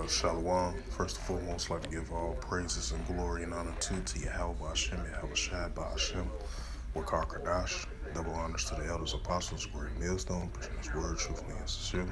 Shalom. First and foremost, I'd like to give all praises and glory and honor to Yahweh Hashem, Yahweh Shai Hashem, Wakar Kadash. Double honors to the elders, apostles, great millstone, preaching his word truthfully and sincerely.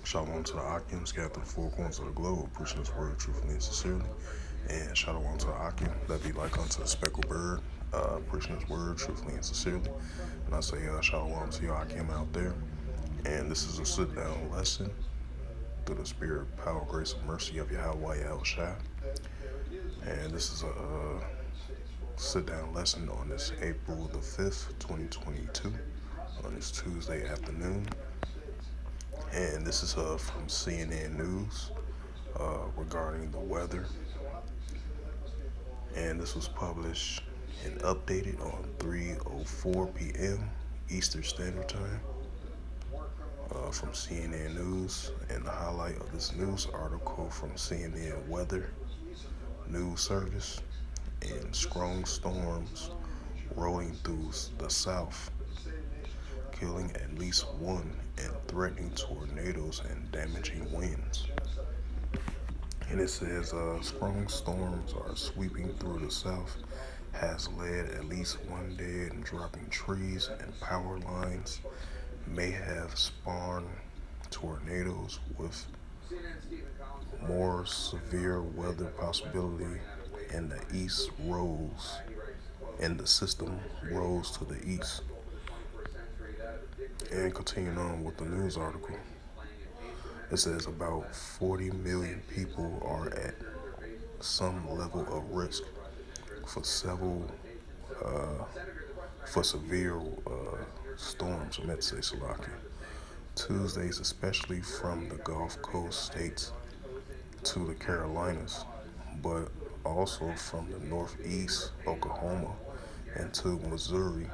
Shalom to the Akim, scattered through the four corners of the globe, preaching his word truthfully and sincerely. And shalom to the Akim, that be like unto the speckled bird, preaching his word truthfully and sincerely. And I say shalom to your Akim out there. And this is a sit-down lesson through the spirit, power, grace, and mercy of Yahweh Shai. And this is a sit-down lesson on this April the 5th, 2022, on this Tuesday afternoon. And this is from CNN News regarding the weather. And this was published and updated on 3:04 p.m. Eastern Standard Time. From CNN News, and the highlight of this news article from CNN Weather News Service: and strong storms rolling through the South, killing at least one and threatening tornadoes and damaging winds. And it says strong storms are sweeping through the South, has led at least one dead and dropping trees and power lines, may have spawned tornadoes with more severe weather possibility, and the system rose to the east. And continuing on with the news article, it says about 40 million people are at some level of risk for severe storms. I meant to say Salaki. Tuesdays, especially from the Gulf Coast states to the Carolinas, but also from the Northeast, Oklahoma, and to Missouri,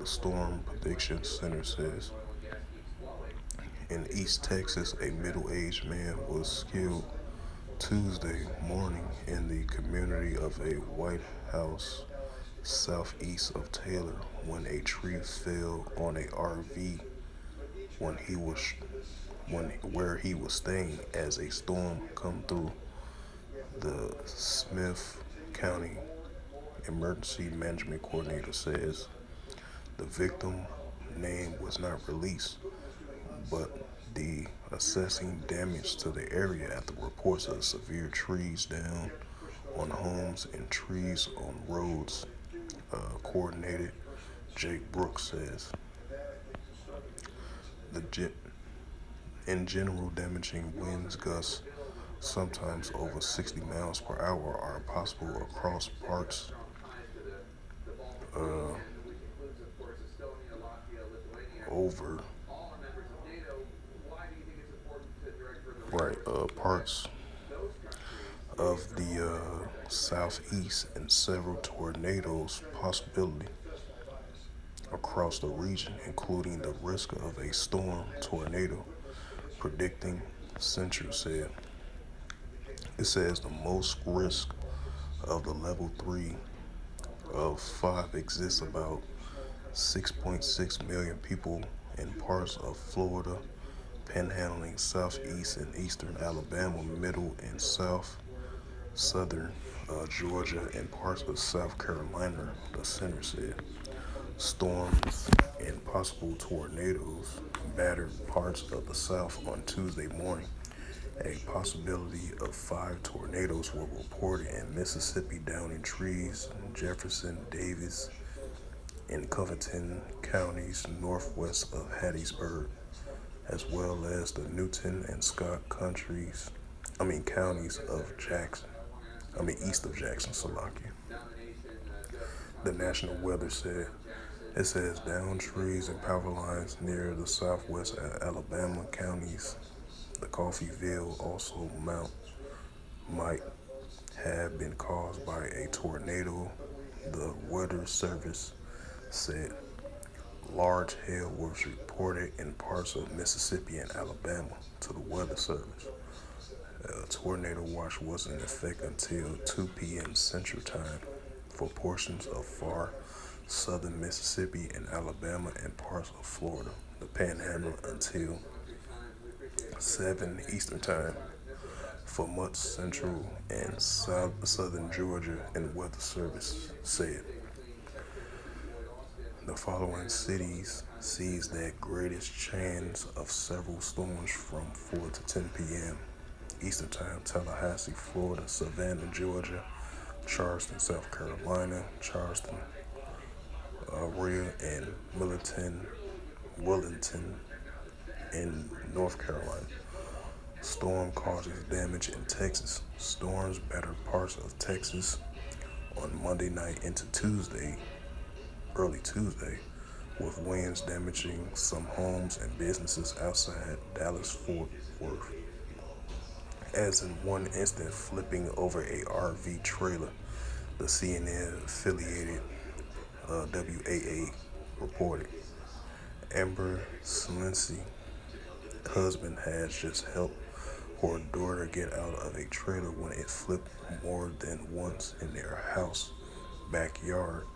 the Storm Prediction Center says. In East Texas, a middle-aged man was killed Tuesday morning in the community of a White House southeast of Taylor when a tree fell on a RV where he was staying as a storm come through. The Smith County Emergency Management Coordinator says the victim name was not released, but the assessing damage to the area after reports of severe trees down on homes and trees on roads. Coordinator Jake Brooks says in general, damaging winds gusts sometimes over 60 miles per hour are possible across parts parts of the southeast, and several tornadoes possibility across the region, including the risk of a storm tornado. Predicting Center said. It says the most risk of the level 3 of 5 exists about 6.6 million people in parts of Florida, panhandling southeast and eastern Alabama, middle and southern Georgia, and parts of South Carolina, the center said. Storms and possible tornadoes battered parts of the South on Tuesday morning. A possibility of 5 tornadoes were reported in Mississippi, downing trees in Jefferson, Davis, and Covington counties northwest of Hattiesburg, as well as the Newton and Scott counties of east of Jackson, Salakia. The National Weather said. It says down trees and power lines near the southwest Alabama counties. The Coffeeville also might have been caused by a tornado. The Weather Service said large hail was reported in parts of Mississippi and Alabama to the Weather Service. A tornado watch was in effect until 2 p.m. Central Time for portions of far southern Mississippi and Alabama and parts of Florida, the Panhandle, until 7 Eastern Time. for much central and southern Georgia, and Weather Service said. The following cities sees that greatest chance of several storms from 4 to 10 p.m. Eastern Time: Tallahassee, Florida; Savannah, Georgia; Charleston, South Carolina; Charleston, Rhea, and Wellington in North Carolina. Storm causes damage in Texas. Storms batter parts of Texas on Monday night into early Tuesday, with winds damaging some homes and businesses outside Dallas-Fort Worth. As in one instance, flipping over a RV trailer, the CNN affiliated WAA reported. Amber Slinsky, husband, has just helped her daughter get out of a trailer when it flipped more than once in their house backyard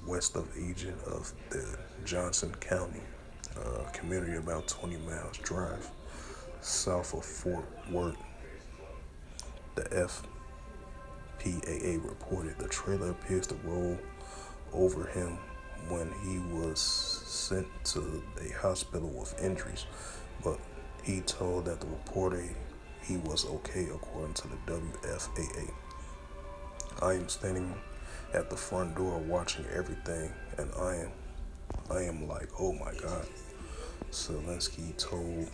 west of Eugene of the Johnson County community, about 20 miles drive south of Fort Worth. The FPAA reported the trailer appears to roll over him when he was sent to a hospital with injuries, but he told that the reporter he was okay, according to the WFAA. I am standing at the front door watching everything, and I am like, oh my God. Slinsky told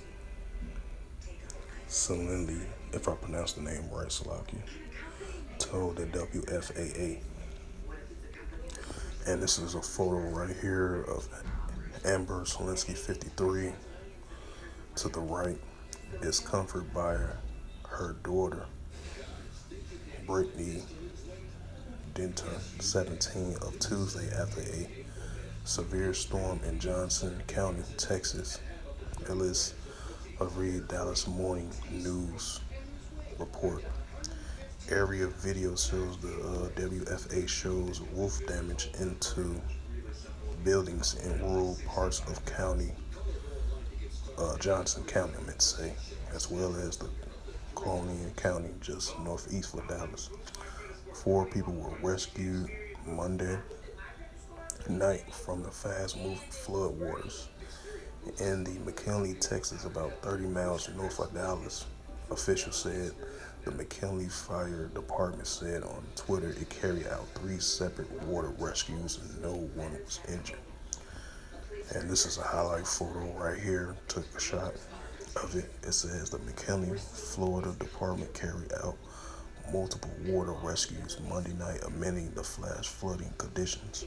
Selindy, if I pronounce the name right, Salaki, told the WFAA. And this is a photo right here of Amber Slinsky, 53. To the right is comforted by her daughter, Brittany Denton, 17, of Tuesday after a severe storm in Johnson County, Texas. Ellis Reed, Dallas Morning News report. Area video shows the WFA shows roof damage into buildings in rural parts of Johnson County, I meant to say, as well as the Colonial County just northeast of Dallas. 4 people were rescued Monday night from the fast-moving floodwaters in the McKinley, Texas, about 30 miles north of Dallas. Officials said the McKinley Fire Department said on Twitter it carried out 3 separate water rescues and no one was injured. And this is a highlight photo right here. Took a shot of it. It says the McKinley, Florida Department carried out multiple water rescues Monday night amid the flash flooding conditions.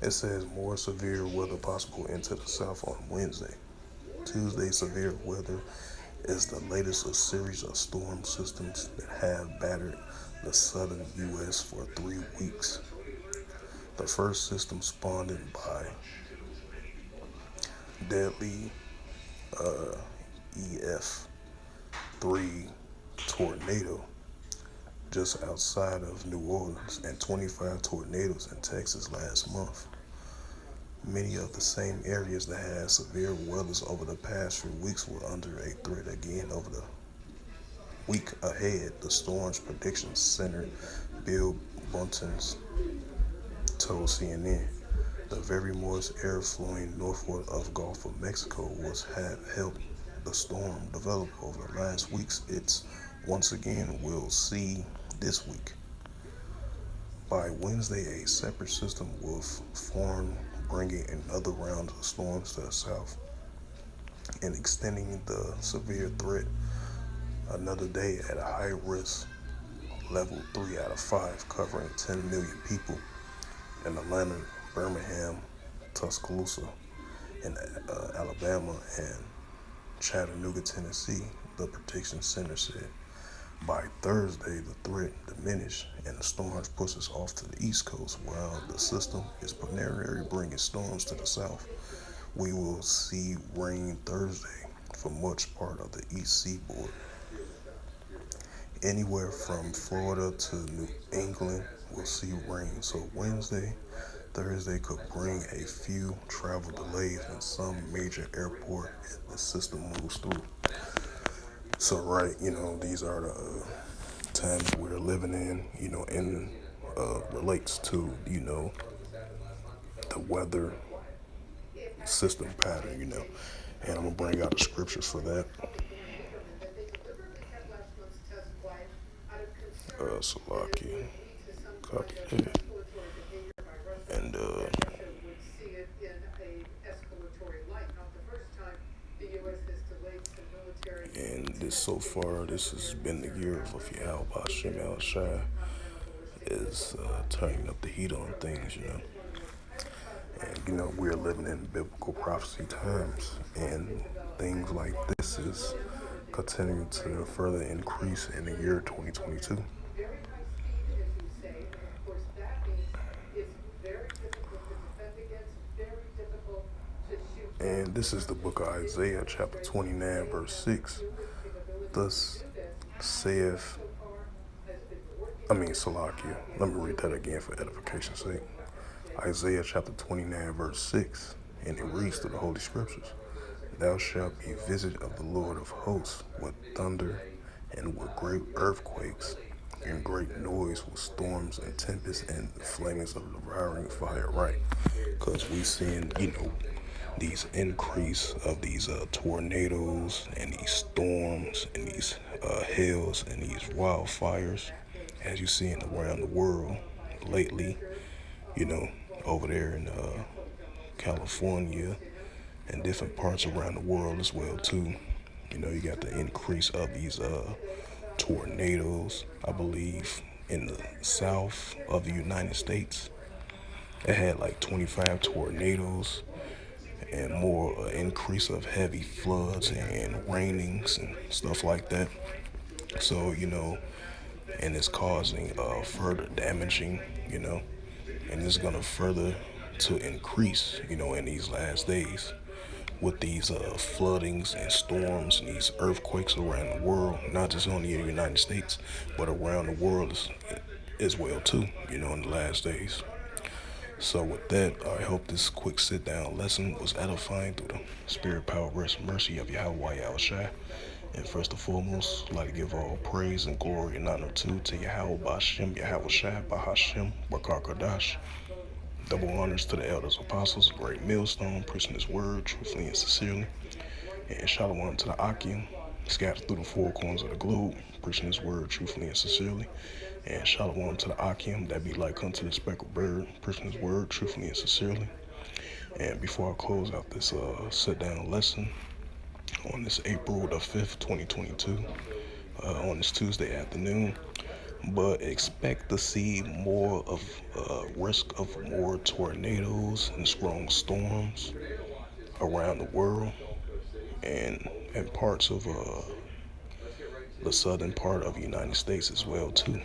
It says more severe weather possible into the south on Wednesday. Tuesday, severe weather is the latest of a series of storm systems that have battered the southern U.S. for 3 weeks. The first system spawned by deadly EF3 tornado just outside of New Orleans and 25 tornadoes in Texas last month. Many of the same areas that had severe weathers over the past few weeks were under a threat again over the week ahead, the Storms Prediction Center Bill Buntons told CNN. The very moist air flowing northward of Gulf of Mexico have helped the storm develop over the last weeks. It's once again will see this week. By Wednesday, a separate system will form, bringing another round of storms to the south and extending the severe threat another day at a high risk level 3 out of 5, covering 10 million people in Atlanta, Birmingham, Tuscaloosa in Alabama, and Chattanooga, Tennessee, the Prediction Center said. By Thursday, the threat diminished and the storms pushes off to the East Coast. While the system is primarily bringing storms to the south, we will see rain Thursday for much part of the East Seaboard. Anywhere from Florida to New England will see rain. So Wednesday, Thursday could bring a few travel delays in some major airport as the system moves through. So, right, these are the times we're living in, and relates to, the weather system pattern, and I'm gonna bring out the scriptures for that. Salaki, copy that, and this so far, this has been the year of Yahweh Hashem El Shai is turning up the heat on things, and we're living in biblical prophecy times, and things like this is continuing to further increase in the year 2022. And this is the book of Isaiah, chapter 29, verse 6. Thus saith, Salakia. Let me read that again for edification's sake. Isaiah chapter 29, verse 6. And it reads through the Holy Scriptures. Thou shalt be visited of the Lord of hosts with thunder and with great earthquakes and great noise with storms and tempests and the flamings of devouring fire, right? Because we seeing, these increase of these tornadoes and these storms and these hails and these wildfires, as you see around the world lately, over there in California and different parts around the world as well too. You got the increase of these tornadoes. I believe in the south of the United States, it had like 25 tornadoes and more increase of heavy floods and rainings and stuff like that. So, and it's causing further damaging, and it's going to further to increase, in these last days with these floodings and storms and these earthquakes around the world, not just only in the United States, but around the world as well too, in the last days. So with that, I hope this quick sit-down lesson was edifying through the spirit, power, grace, and mercy of Yahweh Yahushua. And first and foremost, I'd like to give all praise and glory and honor to Yahweh B'Hashem, Yahushua, B'Hashem, Bakar Kadash. Double honors to the elders, apostles, great millstone, preaching his word truthfully and sincerely. And shalom to the Akim, scattered through the four corners of the globe, preaching his word truthfully and sincerely. And shalom to the Akim, that be like unto the speckled bird, preaching his word truthfully and sincerely. And before I close out this sit-down lesson on this April the 5th, 2022, on this Tuesday afternoon, but expect to see more of risk of more tornadoes and strong storms around the world and parts of the southern part of the United States as well too,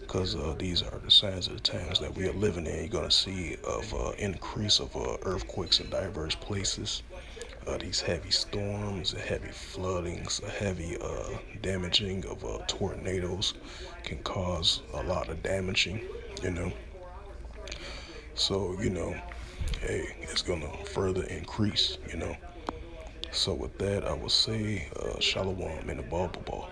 because these are the signs of the times that we are living in. You're going to see of increase of earthquakes in diverse places, these heavy storms, heavy floodings, heavy damaging of tornadoes can cause a lot of damaging, So, hey, it's going to further increase, So with that, I will say shalom in the Bible.